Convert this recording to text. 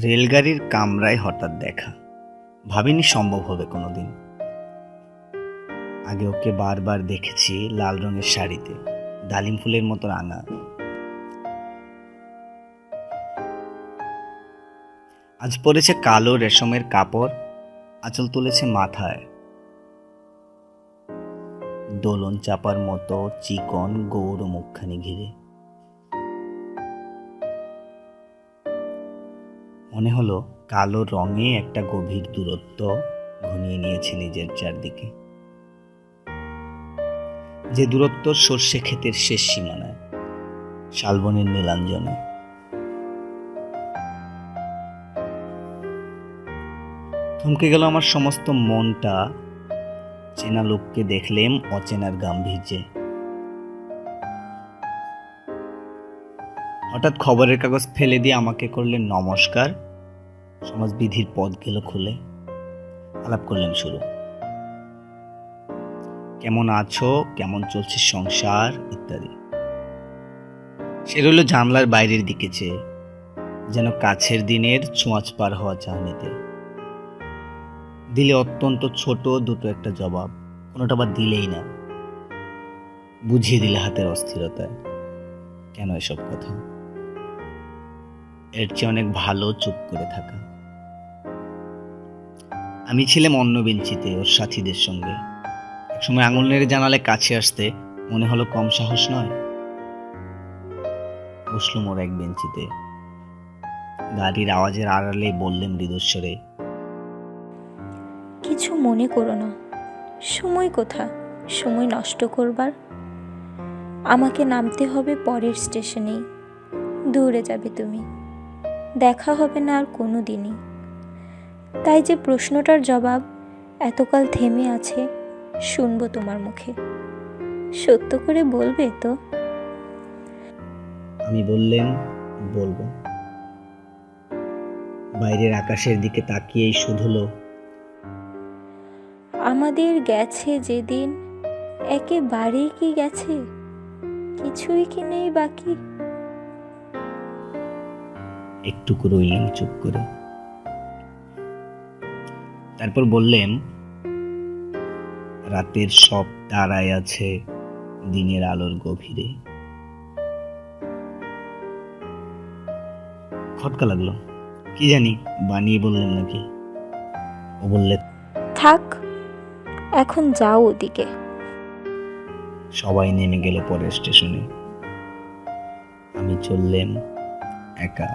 রেলগাড়ির কামরায় হঠাৎ দেখা, ভাবিনি সম্ভব হবে কোনোদিন। আগে ওকে বারবার দেখেছি লাল রঙের শাড়িতে, ডালিম ফুলের মতো রাঙা। আজ পরেছে কালো রেশমের কাপড়, আঁচল তুলেছে মাথায়, দোলন চাপার মতো চিকন গৌর মুখখানি ঘিরে। মনে হলো কালো রঙে একটা গভীর দূরত্ব ঘনিয়ে নিয়েছে নিজের চারদিকে, যে দূরত্ব সর্ষে ক্ষেতের শেষ সীমানায়, শালবনের নীলাঞ্জনে। থমকে গেল আমার সমস্ত মনটা, চেনা লোককে দেখলেম অচেনার গাম্ভীর্যে। হঠাৎ খবরের কাগজ ফেলে দিয়ে আমাকে করলেন নমস্কার, সমাজবিধির পথ গেল খুলে। আলাপ করলেন শুরু, কেমন আছো, কেমন চলছে সংসার ইত্যাদি। সে রইল জানলার বাইরের দিকে চেয়ে, যেন কাছের দিনের ছোঁয়াচ পার হওয়া চাহনিতে। দিলে অত্যন্ত ছোট দুটো একটা জবাব, কোনোটা বা দিলেই না। বুঝিয়ে দিলে হাতের অস্থিরতায়, কেন এসব কথা। এর চেয়ে অনেক ভালো চুপ করে থাকা। আমি ছিলাম অন্য বেঞ্চিতে ওর সাথীদের সঙ্গে। একসময় আঙুল নেড়ে জানালে কাছে আসতে, মনে হলো কম সাহস নয়। বসলুম ওর এক বেঞ্চিতে, গাড়ির আওয়াজের আড়ালে বললেন মৃদুস্বরে, কিছু মনে করো না, সময় কোথা সময় নষ্ট করবার। আমাকে নামতে হবে পরের স্টেশনেই, দূরে যাবে তুমি, দেখা হবে না আর কোনো দিনই। তাই যে প্রশ্নটার জবাব এতকাল থেমে আছে, শুনবো তোমার মুখে, সত্য করে বলবে তো? আমি বললেন বলবো। বাইরের আকাশের দিকে তাকিয়েই শুধুলো, আমাদের গেছে যেদিন, একেবারেই কি গেছে, কিছুই কি নেই বাকি। একটুকু রইলেন চুপ করে। তারপর বললেন, রাতের সব তারায় আছে দিনের আলোর গভীরে। খটকা লাগলো, কি জানি বানিয়ে বললেন নাকি। ও বললে, থাক, এখন যাও ওদিকে। সবাই নেমে গেল পরের স্টেশনে। আমি চললেম একা।